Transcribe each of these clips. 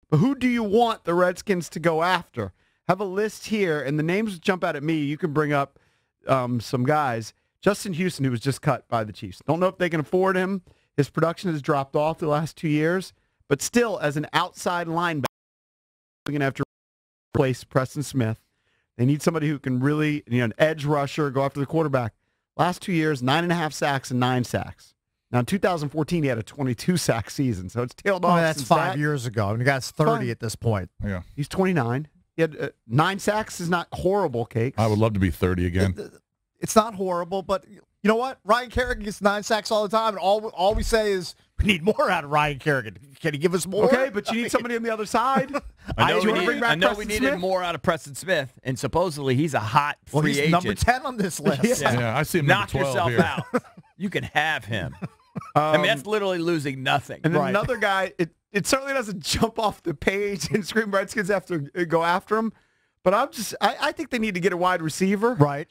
But who do you want the Redskins to go after? Have a list here, and the names jump out at me. You can bring up some guys. Justin Houston, who was just cut by the Chiefs. Don't know if they can afford him. His production has dropped off the last 2 years. But still, as an outside linebacker, we're going to have to replace Preston Smith. They need somebody who can really, an edge rusher, go after the quarterback. Last 2 years, 9.5 sacks and 9 sacks. Now, in 2014, he had a 22-sack season, so it's tailed off. That's 5 years ago. And the guy's 30 at this point. Yeah, he's 29. He had 9 sacks is not horrible, Cakes. I would love to be 30 again. It's not horrible, but you know what? Ryan Kerrigan gets 9 sacks all the time, and all we say is we need more out of Ryan Kerrigan. Can he give us more? Okay, but you need somebody on the other side. I know we needed more out of Preston Smith, and supposedly he's a hot free he's agent. number 10 on this list. Yeah, I see him Knock number 12 yourself here. out. You can have him. I mean, that's literally losing nothing. And then another guy, it certainly doesn't jump off the page and scream Redskins have to go after him. But I think they need to get a wide receiver. Right.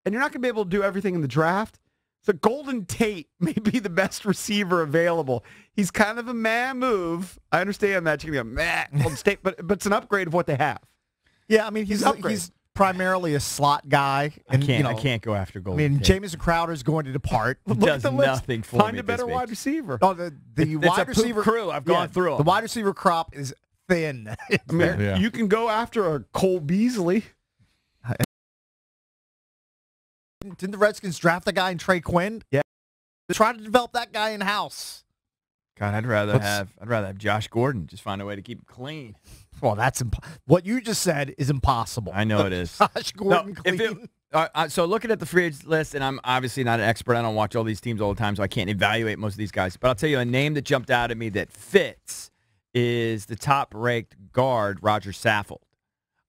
And you're not going to be able to do everything in the draft. So Golden Tate may be the best receiver available. He's kind of a meh move. I understand that. You're going to go, meh, Golden State, but it's an upgrade of what they have. Yeah, I mean, he's primarily a slot guy. And, I can't go after Golden Tate. I mean, Tate. Jamison Crowder's going to depart. He does nothing for Find me. a better wide receiver. Oh, the wide receiver crew. I've gone through them. The wide receiver crop is thin. You can go after a Cole Beasley. Didn't the Redskins draft a guy in Trey Quinn? Yeah. Try to develop that guy in house. God, I'd rather have Josh Gordon. Just find a way to keep him clean. Well, that's what you just said is impossible. I know it is. Josh Gordon clean. So looking at the free agent list, and I'm obviously not an expert. I don't watch all these teams all the time, so I can't evaluate most of these guys. But I'll tell you a name that jumped out at me that fits is the top-ranked guard, Roger Saffold.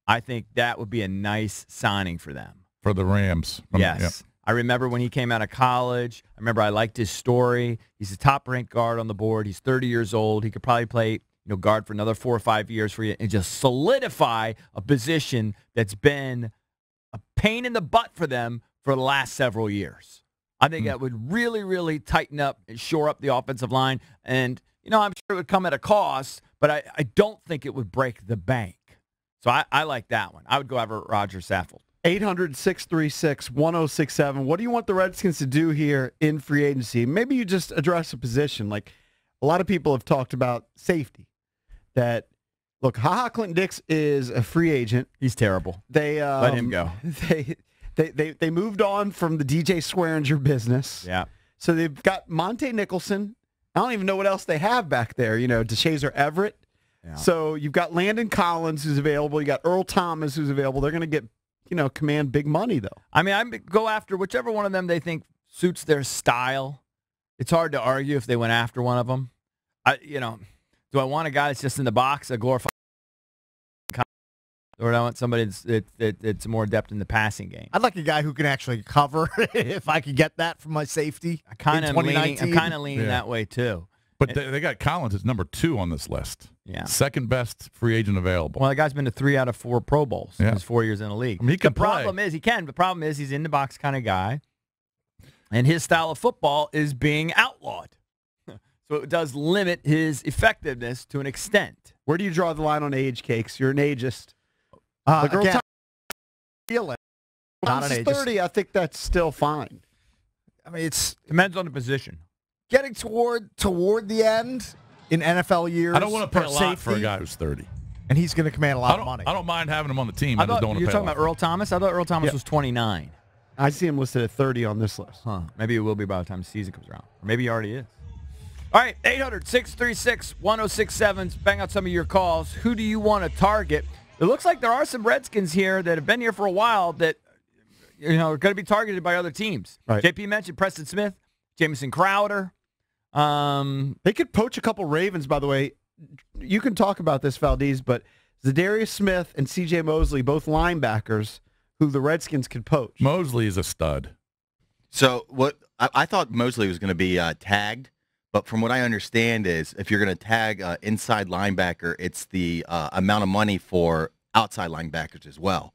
I think that would be a nice signing for them. For the Rams. Yes. Yep. I remember when he came out of college. I remember I liked his story. He's a top-ranked guard on the board. He's 30 years old. He could probably play guard for another 4 or 5 years for you and just solidify a position that's been a pain in the butt for them for the last several years. I think that would really, really tighten up and shore up the offensive line. And, I'm sure it would come at a cost, but I don't think it would break the bank. So I like that one. I would go after Roger Saffold. 800-636-1067. What do you want the Redskins to do here in free agency? Maybe you just address a position. Like a lot of people have talked about safety. That, look, HaHa Clinton-Dix is a free agent. He's terrible. They let him go. They moved on from the DJ Swearinger business. Yeah. So they've got Monte Nicholson. I don't even know what else they have back there. DeShazer Everett. Yeah. So you've got Landon Collins who's available. You got Earl Thomas who's available. They're going to get command big money, though. I mean, I go after whichever one of them they think suits their style. It's hard to argue if they went after one of them. Do I want a guy that's just in the box, a glorified, or do I want somebody that's more adept in the passing game? I'd like a guy who can actually cover if I could get that from my safety. I'm kind of leaning that way, too. But they got Collins as number 2 on this list. Yeah. Second best free agent available. Well, the guy's been to 3 out of 4 Pro Bowls in his 4 years in the league. I mean, he can The problem is he's in the box kind of guy, and his style of football is being outlawed. So it does limit his effectiveness to an extent. Where do you draw the line on age, Cakes? You're an ageist. Again, feel it. Not an ageist. 30, I think that's still fine. I mean, it depends on the position. Getting toward the end in NFL years. I don't want to pay a lot safety, for a guy who's 30. And he's going to command a lot of money. I don't mind having him on the team. I just don't want to pay You're talking a lot. about Earl Thomas? I thought Earl Thomas was 29. I see him listed at 30 on this list. Huh. Maybe it will be by the time the season comes around. Or maybe he already is. All right, 800-636-1067. Bang out some of your calls. Who do you want to target? It looks like there are some Redskins here that have been here for a while that are going to be targeted by other teams. Right. JP mentioned Preston Smith, Jamison Crowder. They could poach a couple Ravens, by the way. You can talk about this, Valdez, but Darius Smith and C.J. Mosley, both linebackers, who the Redskins could poach. Mosley is a stud. So what I thought Mosley was going to be tagged, but from what I understand is if you're going to tag inside linebacker, it's the amount of money for outside linebackers as well.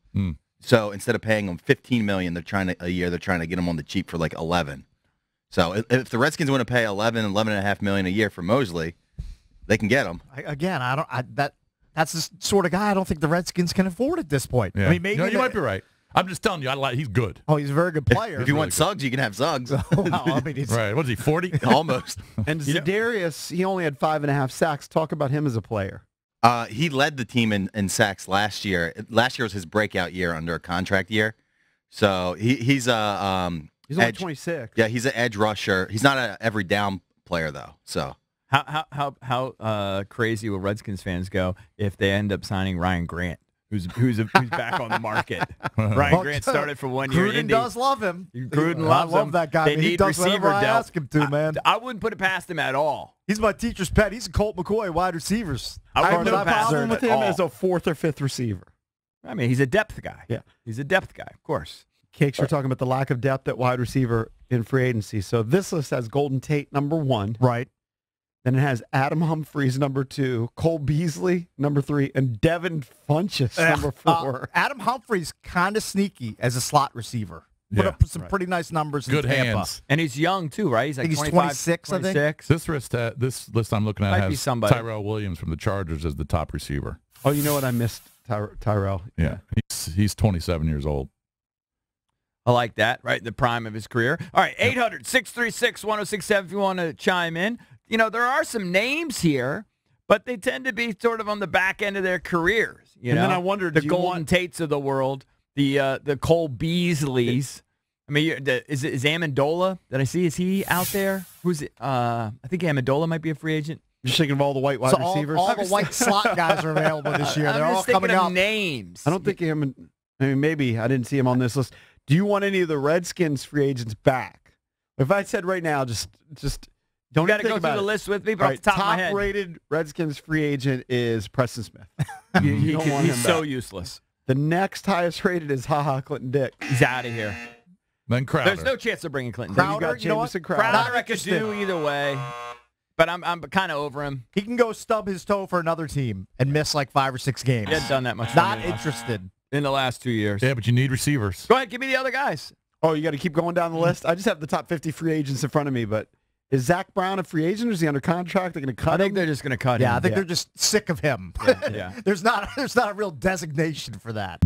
So instead of paying them $15 million, a year, they're trying to get them on the cheap for like 11. So if the Redskins want to pay $11.5 million a year for Mosley, they can get him. Again, that's the sort of guy I don't think the Redskins can afford at this point. Yeah. I mean, maybe you might be right. I'm just telling you, he's good. Oh, he's a very good player. If you want Suggs, you can have Suggs. Wow, I mean, he's, Right. What is he, 40? Almost. And Darius, he only had 5.5 sacks. Talk about him as a player. He led the team in sacks last year. Last year was his breakout year under a contract year. So he's only He's 26. Yeah, he's an edge rusher. He's not an every down player though. So How crazy will Redskins fans go if they end up signing Ryan Grant, who's back on the market? Ryan Grant started for 1 year. Gruden does love him. Gruden I loves love him. that guy. They Man. He need does whatever receiver I depth. ask him to, man. I wouldn't put it past him at all. He's my teacher's pet. He's a Colt McCoy wide receivers. I have no As far as I'm problem concerned with at him all. as a 4th or 5th receiver. I mean, he's a depth guy. Yeah. He's a depth guy, of course. Cakes, you're talking about the lack of depth at wide receiver in free agency. So this list has Golden Tate, number 1. Right. Then it has Adam Humphries, number 2, Cole Beasley, number 3, and Devin Funchess, number 4. Adam Humphries kind of sneaky as a slot receiver. Put Yeah. up some pretty nice numbers Good in Tampa. hands. And he's young, too, right? He's like I think he's 25, 26, I think. 26. This list I'm looking at Might be has somebody. Tyrell Williams from the Chargers as the top receiver. Oh, you know what? I missed Tyrell. Yeah. He's 27 years old. I like that, right? The prime of his career. All right, 800-636-1067 if you want to chime in. You know, there are some names here, but they tend to be sort of on the back end of their careers. You And know? then I wondered, the do you Golden want- Tates of the world, the Cole Beasleys. I mean, is Amendola that I see? Is he out there? Who's it? I think Amendola might be a free agent. You're thinking of all the white wide So receivers? all the white slot guys are available this year. I'm They're all just thinking coming of up. names. I don't think maybe I didn't see him on this list. Do you want any of the Redskins free agents back? If I said right now, just don't You got to even go think through about the it. list with me, but All off the top of my head, top-rated Redskins free agent is Preston Smith. he's don't want him so back. useless. The next highest rated is Clinton Dick. He's out of here. Then Crowder. There's no chance of bringing Clinton. Crowder, You got you know what? Jamison Crowder. Crowder I could interested. do either way, but I'm kind of over him. He can go stub his toe for another team and miss like 5 or 6 games. He hasn't done that much. Not for me interested. in the last 2 years. Yeah, but you need receivers. Go ahead, give me the other guys. Oh, you got to keep going down the list? I just have the top 50 free agents in front of me, but is Zach Brown a free agent or is he under contract? They're going to cut I think him? they're just going to cut Yeah, I him. think they're just sick of him. Yeah. There's not a real designation for that.